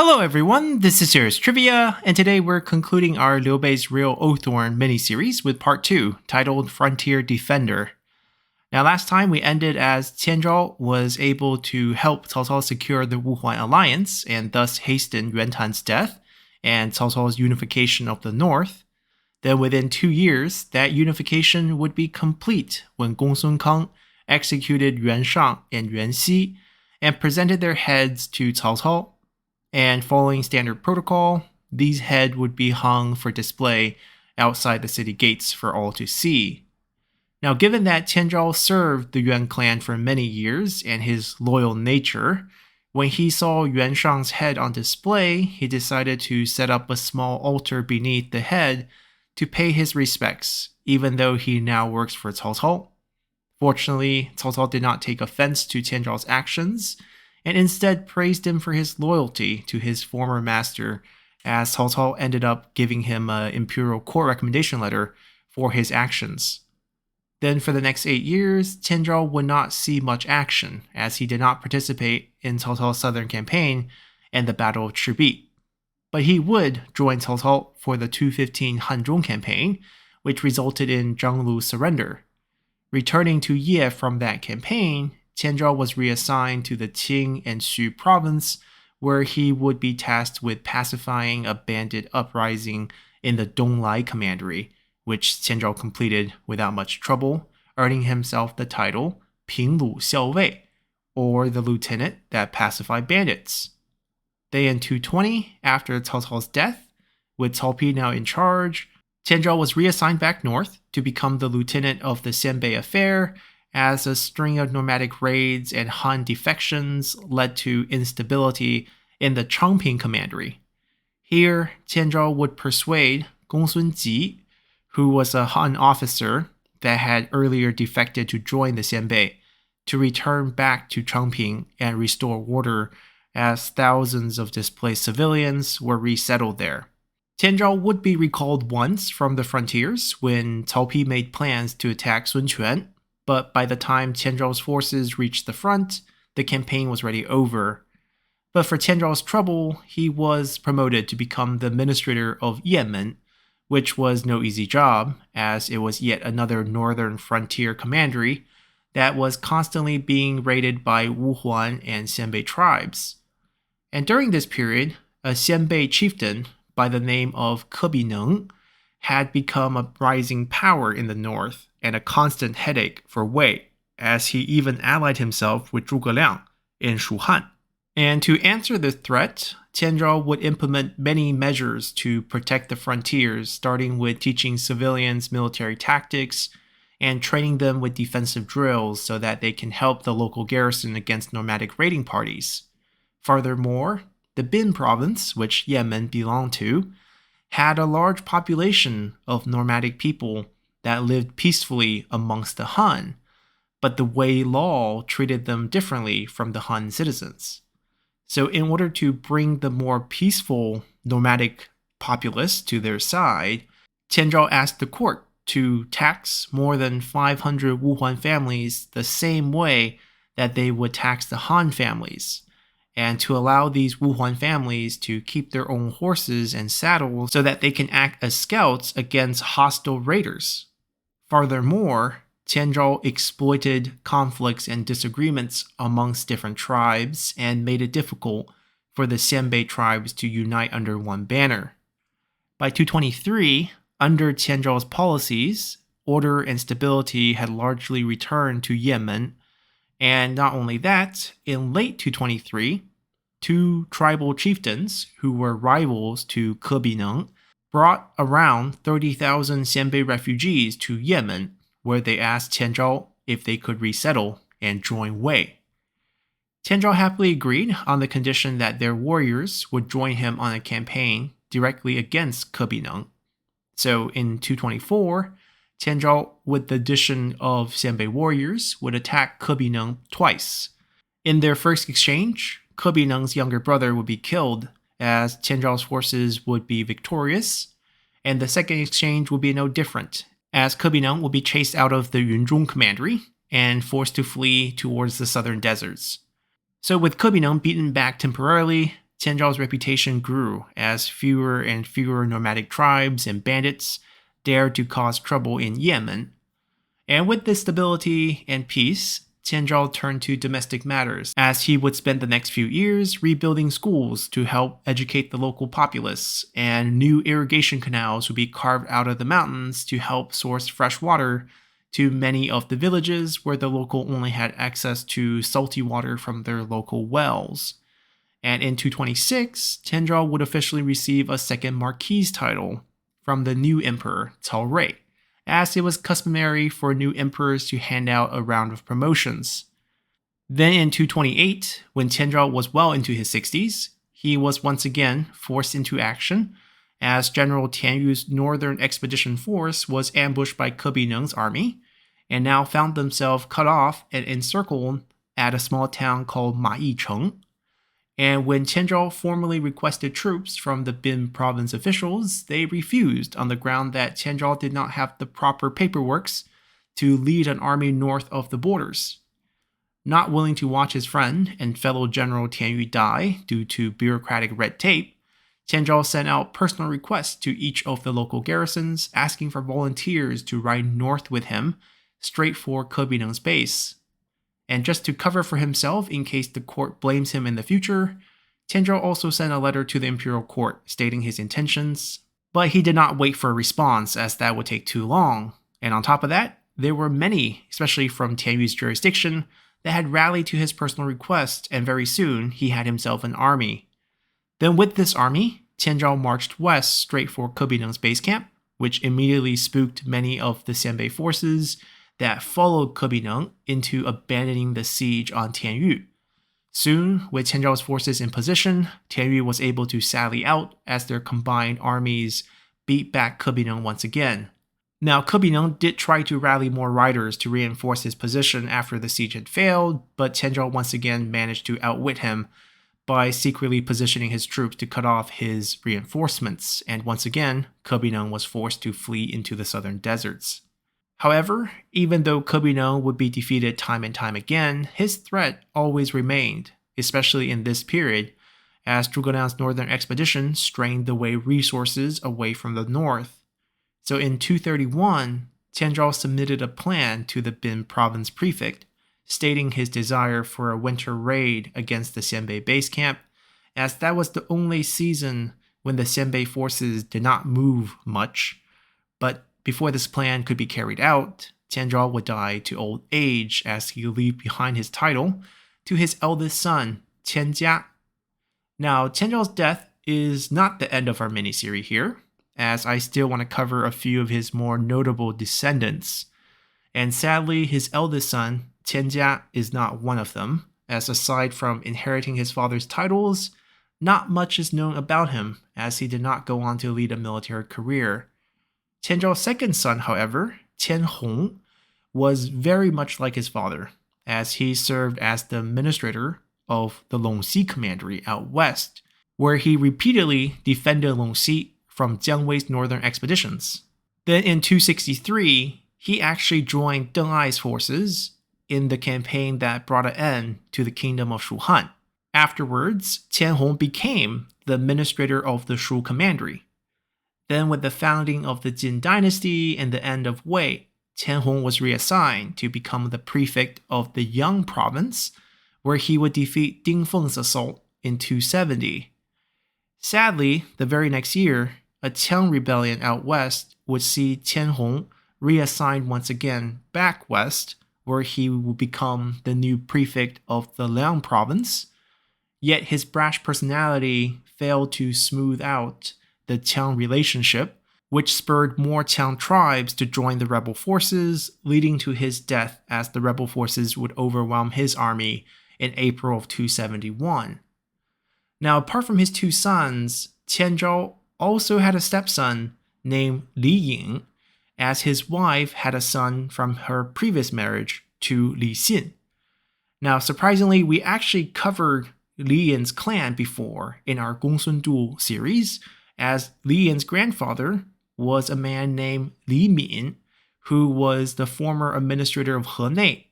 Hello everyone, this is Serious Trivia, and today we're concluding our Liu Bei's Real Oathsworn miniseries with part 2, titled Frontier Defender. Now last time we ended as Zhao was able to help Cao Cao secure the Wuhuan alliance and thus hasten Yuan Tan's death and Cao Cao's unification of the north. Then within 2 years, that unification would be complete when Gongsun Kang executed Yuan Shang and Yuan Xi and presented their heads to Cao Cao. And following standard protocol, these heads would be hung for display outside the city gates for all to see. Now, given that Zhao served the Yuan clan for many years and his loyal nature, when he saw Yuan Shang's head on display, he decided to set up a small altar beneath the head to pay his respects, even though he now works for Cao Cao. Fortunately, Cao Cao did not take offense to Zhao's actions, and instead praised him for his loyalty to his former master, as Cao Cao ended up giving him an imperial court recommendation letter for his actions. Then for the next 8 years, Zhao would not see much action, as he did not participate in Cao Cao's southern campaign and the Battle of Chibi. But he would join Cao Cao for the 215 Hanzhong campaign, which resulted in Zhang Lu's surrender. Returning to Ye from that campaign, Zhao was reassigned to the Qing and Xu province, where he would be tasked with pacifying a bandit uprising in the Donglai commandery, which Zhao completed without much trouble, earning himself the title Pinglu Xiaowei, or the lieutenant that pacified bandits. Then in 220, after Cao Cao's death, with Cao Pi now in charge, Zhao was reassigned back north to become the lieutenant of the Xianbei affair, as a string of nomadic raids and Han defections led to instability in the Changping commandery. Here, Zhao would persuade Gongsun Ji, who was a Han officer that had earlier defected to join the Xianbei, to return back to Changping and restore order, as thousands of displaced civilians were resettled there. Zhao would be recalled once from the frontiers when Cao Pi made plans to attack Sun Quan, but by the time Zhao's forces reached the front, the campaign was already over. But for Zhao's trouble, he was promoted to become the administrator of Yanmen, which was no easy job, as it was yet another northern frontier commandery that was constantly being raided by Wuhuan and Xianbei tribes. And during this period, a Xianbei chieftain by the name of Ke had become a rising power in the north and a constant headache for Wei, as he even allied himself with Zhuge Liang in Shuhan. And to answer this threat, Zhao would implement many measures to protect the frontiers, starting with teaching civilians military tactics and training them with defensive drills so that they can help the local garrison against nomadic raiding parties. Furthermore, the Bin province, which Yemen belonged to, had a large population of nomadic people that lived peacefully amongst the Han, but the Wei law treated them differently from the Han citizens. So in order to bring the more peaceful nomadic populace to their side, Zhao asked the court to tax more than 500 Wuhuan families the same way that they would tax the Han families, and to allow these Wuhuan families to keep their own horses and saddles so that they can act as scouts against hostile raiders. Furthermore, Zhao exploited conflicts and disagreements amongst different tribes and made it difficult for the Xianbei tribes to unite under one banner. By 223, under Zhao's policies, order and stability had largely returned to Yemen, and not only that, in late 223, two tribal chieftains who were rivals to Ke brought around 30,000 Xianbei refugees to Yemen, where they asked Zhao if they could resettle and join Wei. Zhao happily agreed on the condition that their warriors would join him on a campaign directly against Ke. So in 224, Zhao, with the addition of Xianbei warriors, would attack Ke twice. In their first exchange, Ke younger brother would be killed, as Zhao's forces would be victorious, and the second exchange would be no different, as Ke would be chased out of the Yunzhong commandery and forced to flee towards the southern deserts. So with Ke beaten back temporarily, Tianzhao's reputation grew as fewer and fewer nomadic tribes and bandits dared to cause trouble in Yemen. And with this stability and peace, Tianzhao turned to domestic matters, as he would spend the next few years rebuilding schools to help educate the local populace, and new irrigation canals would be carved out of the mountains to help source fresh water to many of the villages where the local only had access to salty water from their local wells. And in 226, Tianzhao would officially receive a second marquis title from the new emperor, Cao Rui, as it was customary for new emperors to hand out a round of promotions. Then in 228, when Tianzhao was well into his 60s, he was once again forced into action, as General Tian Yu's northern expedition force was ambushed by Ke Neng's army, and now found themselves cut off and encircled at a small town called Ma Yicheng. And when Tianzhao formally requested troops from the Bin province officials, they refused on the ground that Tianzhao did not have the proper paperwork to lead an army north of the borders. Not willing to watch his friend and fellow general Tian Yu die due to bureaucratic red tape, Tianzhao sent out personal requests to each of the local garrisons asking for volunteers to ride north with him straight for Ke Neng's base. And just to cover for himself in case the court blames him in the future, Tianzhao also sent a letter to the imperial court stating his intentions, but he did not wait for a response as that would take too long. And on top of that, there were many, especially from Tian Yu's jurisdiction, that had rallied to his personal request, and very soon he had himself an army. Then with this army, Tianzhao marched west straight for Ke Neng's base camp, which immediately spooked many of the Xianbei forces that followed Ke Neng into abandoning the siege on Tianyu. Soon, with Tianzhao's forces in position, Tianyu was able to sally out as their combined armies beat back Ke Neng once again. Now, Ke Neng did try to rally more riders to reinforce his position after the siege had failed, but Tianzhao once again managed to outwit him by secretly positioning his troops to cut off his reinforcements, and once again, Ke Neng was forced to flee into the southern deserts. However, even though Ke Neng would be defeated time and time again, his threat always remained, especially in this period, as Zhuge Liang's northern expedition strained away resources away from the north. So in 231, Tianzhao submitted a plan to the Bin province prefect, stating his desire for a winter raid against the Xianbei base camp, as that was the only season when the Xianbei forces did not move much. But before this plan could be carried out, Tianzhao would die to old age as he leave behind his title to his eldest son, Tianjia. Now, Tianzhao's death is not the end of our miniseries here, as I still want to cover a few of his more notable descendants. And sadly, his eldest son, Tianjia, is not one of them, as aside from inheriting his father's titles, not much is known about him, as he did not go on to lead a military career. Tianzhao's second son, however, Tian Hong, was very much like his father, as he served as the administrator of the Longxi Commandery out west, where he repeatedly defended Longxi from Jiang Wei's northern expeditions. Then in 263, he actually joined Deng Ai's forces in the campaign that brought an end to the kingdom of Shuhan. Afterwards, Tian Hong became the administrator of the Shu Commandery. Then with the founding of the Jin dynasty and the end of Wei, Tian Hong was reassigned to become the prefect of the Yang province, where he would defeat Ding Feng's assault in 270. Sadly, the very next year, a Qian rebellion out west would see Tian Hong reassigned once again back west, where he would become the new prefect of the Liang province. Yet his brash personality failed to smooth out the Qian relationship, which spurred more Qian tribes to join the rebel forces, leading to his death as the rebel forces would overwhelm his army in April of 271. Now, apart from his two sons, Tianzhao also had a stepson named Li Ying, as his wife had a son from her previous marriage to Li Xin. Now, surprisingly, we actually covered Li Yin's clan before in our Gongsun Du series, as Li Yin's grandfather was a man named Li Min, who was the former administrator of Henei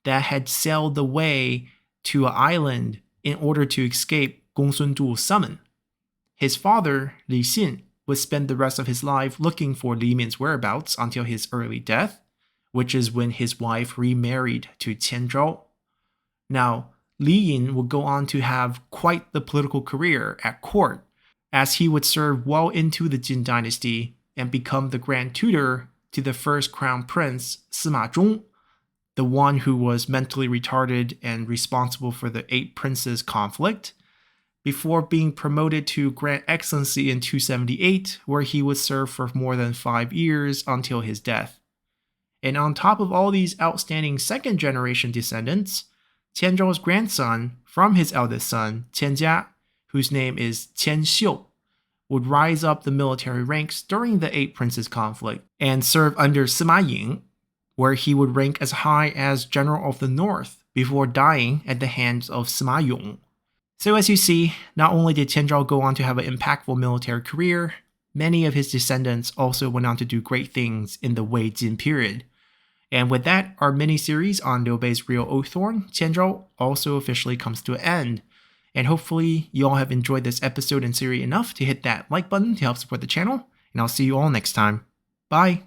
that had sailed the way to an island in order to escape Gongsun Du summon. His father, Li Xin, would spend the rest of his life looking for Li Min's whereabouts until his early death, which is when his wife remarried to Zhao. Now, Li Yin would go on to have quite the political career at court, as he would serve well into the Jin dynasty and become the grand tutor to the first crown prince, Sima Zhong, the one who was mentally retarded and responsible for the Eight Princes conflict, before being promoted to Grand Excellency in 278, where he would serve for more than 5 years until his death. And on top of all these outstanding second-generation descendants, Tianzhou's grandson from his eldest son, Tianjia, whose name is Tian Xiu, would rise up the military ranks during the Eight Princes conflict and serve under Sima Ying, where he would rank as high as General of the North before dying at the hands of Sima Yong. So as you see, not only did Tianzhao go on to have an impactful military career, many of his descendants also went on to do great things in the Wei Jin period. And with that, our mini-series on Liu Bei's real Oathsworn, Tianzhao, also officially comes to an end. And hopefully you all have enjoyed this episode and series enough to hit that like button to help support the channel, and I'll see you all next time. Bye!